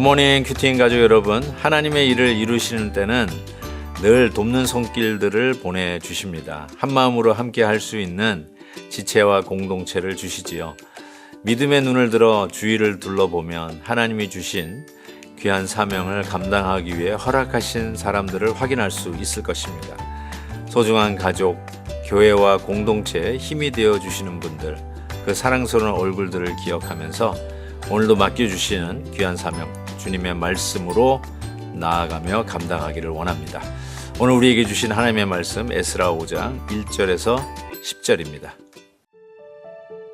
굿모닝 큐티인 가족 여러분, 하나님의 일을 이루시는 때는 늘 돕는 손길들을 보내주십니다. 한마음으로 함께 할 수 있는 지체와 공동체를 주시지요. 믿음의 눈을 들어 주위를 둘러보면 하나님이 주신 귀한 사명을 감당하기 위해 허락하신 사람들을 확인할 수 있을 것입니다. 소중한 가족, 교회와 공동체에 힘이 되어 주시는 분들, 그 사랑스러운 얼굴들을 기억하면서 오늘도 맡겨주시는 귀한 사명, 주님의 말씀으로 나아가며 감당하기를 원합니다. 오늘 우리에게 주신 하나님의 말씀 에스라 5장 1절에서 10절입니다.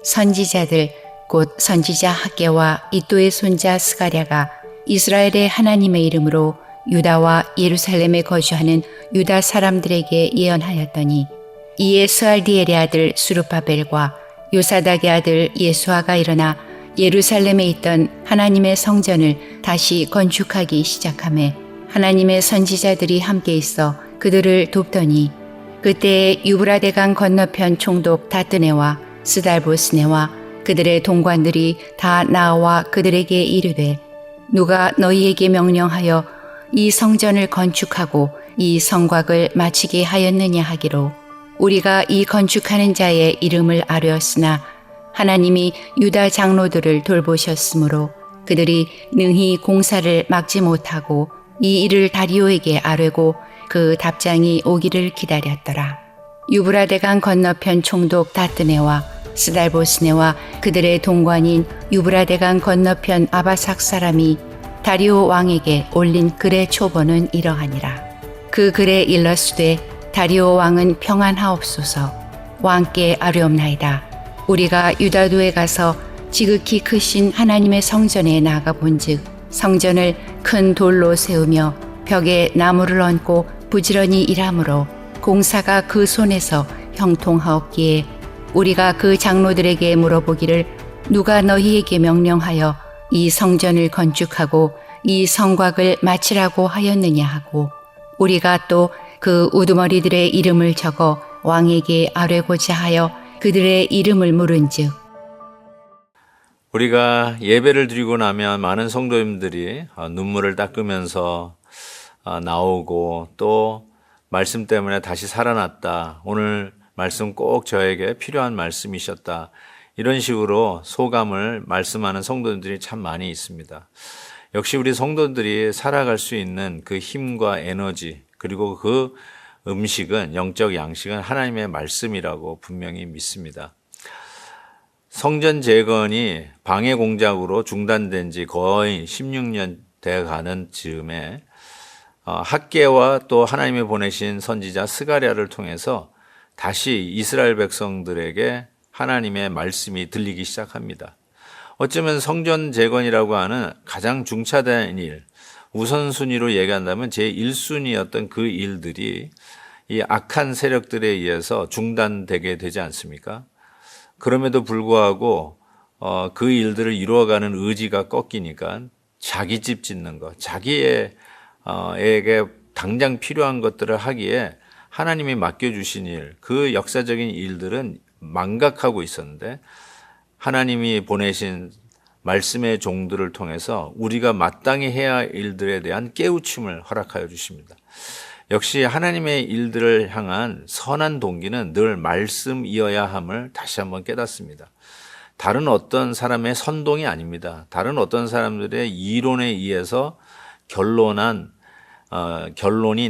선지자들 곧 선지자 학개와 이또의 손자 스가랴가 이스라엘의 하나님의 이름으로 유다와 예루살렘에 거주하는 유다 사람들에게 예언하였더니, 이에 스알디엘의 아들 수르바벨과 요사닥의 아들 예수아가 일어나 예루살렘에 있던 하나님의 성전을 다시 건축하기 시작하매 하나님의 선지자들이 함께 있어 그들을 돕더니, 그때에 유브라데강 건너편 총독 다뜨네와 스달보스네와 그들의 동관들이 다 나와 그들에게 이르되, 누가 너희에게 명령하여 이 성전을 건축하고 이 성곽을 마치게 하였느냐 하기로, 우리가 이 건축하는 자의 이름을 아뢰었으나 하나님이 유다 장로들을 돌보셨으므로 그들이 능히 공사를 막지 못하고 이 일을 다리오에게 아뢰고 그 답장이 오기를 기다렸더라. 유브라데강 건너편 총독 다뜨네와 스달보스네와 그들의 동관인 유브라데강 건너편 아바삭 사람이 다리오 왕에게 올린 글의 초본은 이러하니라. 그 글에 일렀으되, 다리오 왕은 평안하옵소서. 왕께 아뢰옵나이다. 우리가 유다도에 가서 지극히 크신 하나님의 성전에 나가 본즉, 성전을 큰 돌로 세우며 벽에 나무를 얹고 부지런히 일하므로 공사가 그 손에서 형통하옵기에, 우리가 그 장로들에게 물어보기를, 누가 너희에게 명령하여 이 성전을 건축하고 이 성곽을 마치라고 하였느냐 하고, 우리가 또 그 우두머리들의 이름을 적어 왕에게 아뢰고자 하여 그들의 이름을 물은즉, 우리가 예배를 드리고 나면 많은 성도님들이 눈물을 닦으면서 나오고, 또 말씀 때문에 다시 살아났다, 오늘 말씀 꼭 저에게 필요한 말씀이셨다, 이런 식으로 소감을 말씀하는 성도들이 참 많이 있습니다. 역시 우리 성도들이 살아갈 수 있는 그 힘과 에너지, 그리고 그 음식은, 영적 양식은 하나님의 말씀이라고 분명히 믿습니다. 성전 재건이 방해 공작으로 중단된 지 거의 16년 돼 가는 즈음에 학개와 또 하나님이 보내신 선지자 스가랴를 통해서 다시 이스라엘 백성들에게 하나님의 말씀이 들리기 시작합니다. 어쩌면 성전 재건이라고 하는 가장 중차대한 일, 우선순위로 얘기한다면 제1순위였던 그 일들이 이 악한 세력들에 의해서 중단되게 되지 않습니까? 그럼에도 불구하고 그 일들을 이루어가는 의지가 꺾이니까 자기 집 짓는 것, 자기에게 당장 필요한 것들을 하기에 하나님이 맡겨주신 일, 그 역사적인 일들은 망각하고 있었는데, 하나님이 보내신 말씀의 종들을 통해서 우리가 마땅히 해야 할 일들에 대한 깨우침을 허락하여 주십니다. 역시 하나님의 일들을 향한 선한 동기는 늘 말씀이어야 함을 다시 한번 깨닫습니다. 다른 어떤 사람의 선동이 아닙니다. 다른 어떤 사람들의 이론에 의해서 결론이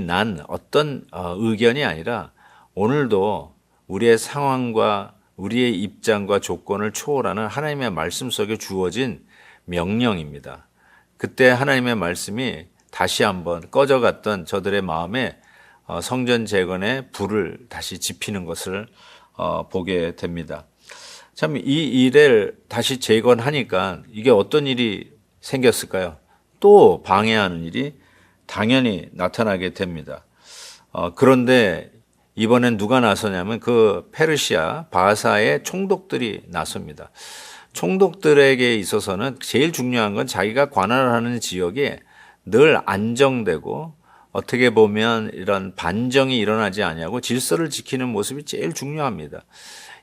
난 어떤 의견이 아니라, 오늘도 우리의 상황과 우리의 입장과 조건을 초월하는 하나님의 말씀 속에 주어진 명령입니다. 그때 하나님의 말씀이 다시 한번 꺼져갔던 저들의 마음에 성전 재건의 불을 다시 지피는 것을 보게 됩니다. 참, 이 일을 다시 재건하니까 이게 어떤 일이 생겼을까요? 또 방해하는 일이 당연히 나타나게 됩니다. 그런데 이번엔 누가 나서냐면 그 페르시아 바사의 총독들이 나섭니다. 총독들에게 있어서는 제일 중요한 건 자기가 관할하는 지역에 늘 안정되고, 어떻게 보면 이런 반정이 일어나지 아니하고 질서를 지키는 모습이 제일 중요합니다.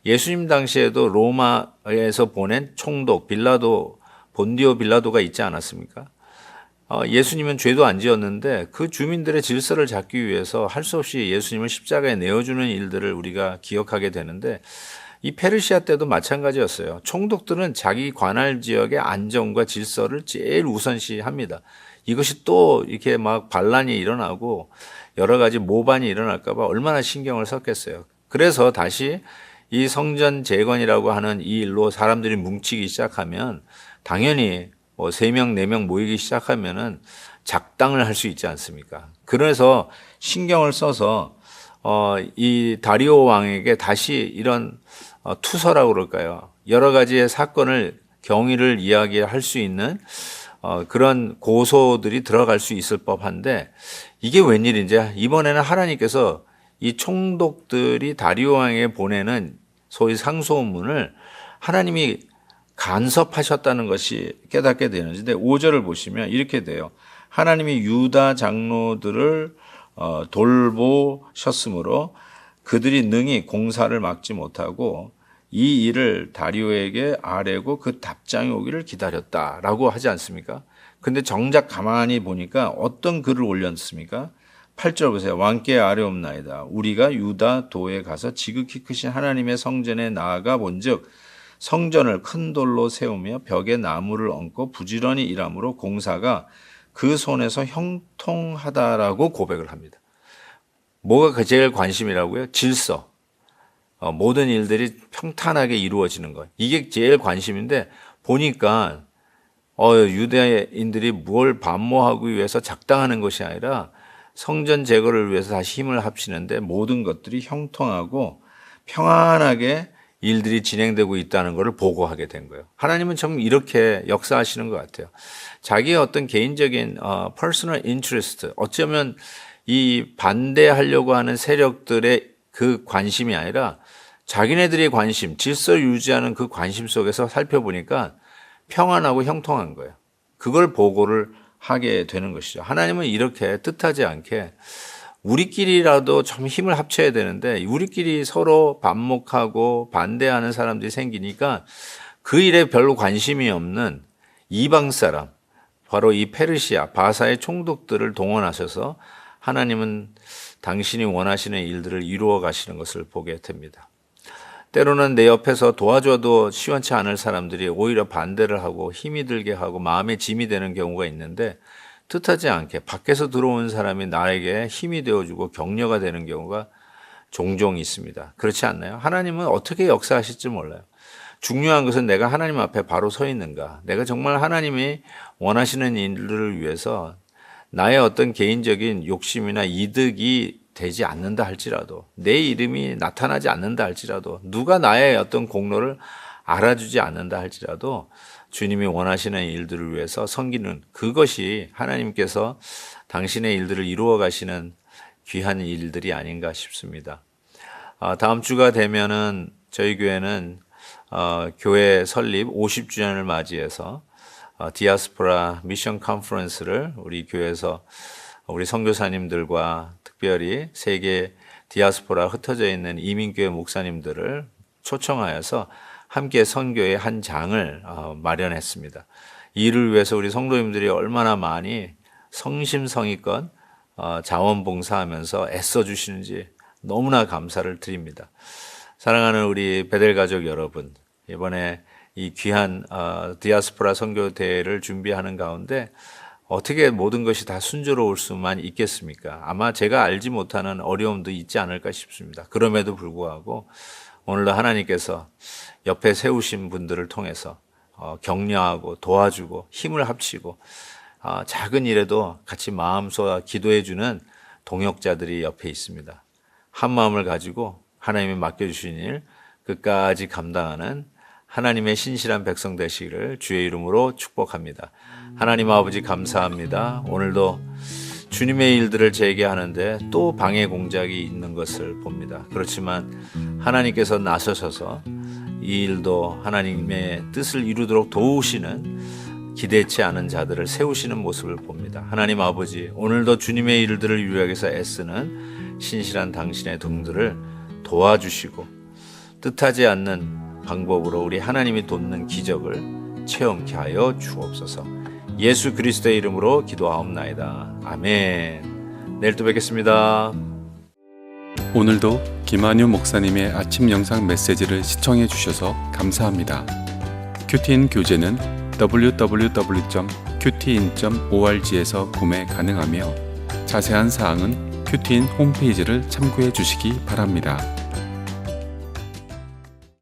예수님 당시에도 로마에서 보낸 총독 본디오 빌라도가 있지 않았습니까? 예수님은 죄도 안 지었는데 그 주민들의 질서를 잡기 위해서 할 수 없이 예수님을 십자가에 내어주는 일들을 우리가 기억하게 되는데 이 페르시아 때도 마찬가지였어요. 총독들은 자기 관할 지역의 안정과 질서를 제일 우선시합니다. 이것이 또 이렇게 막 반란이 일어나고 여러 가지 모반이 일어날까 봐 얼마나 신경을 썼겠어요. 그래서 다시 이 성전 재건이라고 하는 이 일로 사람들이 뭉치기 시작하면 당연히 뭐 3명, 4명 모이기 시작하면은 작당을 할 수 있지 않습니까? 그래서 신경을 써서 이 다리오 왕에게 다시 이런 투서라고 그럴까요? 여러 가지의 사건을 경위를 이야기할 수 있는 그런 고소들이 들어갈 수 있을 법한데 이게 웬일인지 이번에는 하나님께서 이 총독들이 다리오 왕에게 보내는 소위 상소문을 하나님이 간섭하셨다는 것이 깨닫게 되는데 5절을 보시면 이렇게 돼요. 하나님이 유다 장로들을 돌보셨으므로 그들이 능히 공사를 막지 못하고 이 일을 다리오에게 아뢰고 그 답장이 오기를 기다렸다라고 하지 않습니까? 근데 정작 가만히 보니까 어떤 글을 올렸습니까? 8절 보세요. 왕께 아뢰옵나이다. 우리가 유다 도에 가서 지극히 크신 하나님의 성전에 나아가 본즉 성전을 큰 돌로 세우며 벽에 나무를 얹고 부지런히 일함으로 공사가 그 손에서 형통하다라고 고백을 합니다. 뭐가 제일 관심이라고요? 질서. 모든 일들이 평탄하게 이루어지는 것. 이게 제일 관심인데 보니까 유대인들이 뭘 반모하기 위해서 작당하는 것이 아니라 성전 제거를 위해서 다시 힘을 합치는데 모든 것들이 형통하고 평안하게 일들이 진행되고 있다는 것을 보고하게 된 거예요. 하나님은 참 이렇게 역사하시는 것 같아요. 자기의 어떤 개인적인 personal interest, 어쩌면 이 반대하려고 하는 세력들의 그 관심이 아니라 자기네들의 관심, 질서 유지하는 그 관심 속에서 살펴보니까 평안하고 형통한 거예요. 그걸 보고를 하게 되는 것이죠. 하나님은 이렇게 뜻하지 않게 우리끼리라도 좀 힘을 합쳐야 되는데 우리끼리 서로 반목하고 반대하는 사람들이 생기니까 그 일에 별로 관심이 없는 이방 사람, 바로 이 페르시아, 바사의 총독들을 동원하셔서 하나님은 당신이 원하시는 일들을 이루어 가시는 것을 보게 됩니다. 때로는 내 옆에서 도와줘도 시원치 않을 사람들이 오히려 반대를 하고 힘이 들게 하고 마음에 짐이 되는 경우가 있는데 뜻하지 않게 밖에서 들어온 사람이 나에게 힘이 되어주고 격려가 되는 경우가 종종 있습니다. 그렇지 않나요? 하나님은 어떻게 역사하실지 몰라요. 중요한 것은 내가 하나님 앞에 바로 서 있는가. 내가 정말 하나님이 원하시는 일들을 위해서 나의 어떤 개인적인 욕심이나 이득이 되지 않는다 할지라도 내 이름이 나타나지 않는다 할지라도 누가 나의 어떤 공로를 알아주지 않는다 할지라도 주님이 원하시는 일들을 위해서 섬기는 그것이 하나님께서 당신의 일들을 이루어 가시는 귀한 일들이 아닌가 싶습니다. 다음 주가 되면은 저희 교회는 교회 설립 50주년을 맞이해서 디아스포라 미션 컨퍼런스를 우리 교회에서 우리 선교사님들과 특별히 세계 디아스포라 흩어져 있는 이민교회 목사님들을 초청하여서 함께 선교의 한 장을 마련했습니다. 이 일을 위해서 우리 성도님들이 얼마나 많이 성심성의껏 자원봉사하면서 애써주시는지 너무나 감사를 드립니다. 사랑하는 우리 베델 가족 여러분, 이번에 이 귀한 디아스포라 선교대회를 준비하는 가운데 어떻게 모든 것이 다 순조로울 수만 있겠습니까? 아마 제가 알지 못하는 어려움도 있지 않을까 싶습니다. 그럼에도 불구하고 오늘도 하나님께서 옆에 세우신 분들을 통해서 격려하고 도와주고 힘을 합치고 작은 일에도 같이 마음 쏟아 기도해 주는 동역자들이 옆에 있습니다. 한 마음을 가지고 하나님이 맡겨주신 일 끝까지 감당하는 하나님의 신실한 백성 되시기를 주의 이름으로 축복합니다. 하나님 아버지 감사합니다. 오늘도 주님의 일들을 제게 하는데 또 방해 공작이 있는 것을 봅니다. 그렇지만 하나님께서 나서셔서 이 일도 하나님의 뜻을 이루도록 도우시는 기대치 않은 자들을 세우시는 모습을 봅니다. 하나님 아버지, 오늘도 주님의 일들을 이루기 위해서 애쓰는 신실한 당신의 동들을 도와주시고 뜻하지 않는 방법으로 우리 하나님이 돕는 기적을 체험케 하여 주옵소서. 예수 그리스도의 이름으로 기도하옵나이다. 아멘. 내일 또 뵙겠습니다. 오늘도 김한유 목사님의 아침 영상 메시지를 시청해 주셔서 감사합니다. 큐티인 교재는 www.qtin.org에서 구매 가능하며 자세한 사항은 큐티인 홈페이지를 참고해 주시기 바랍니다.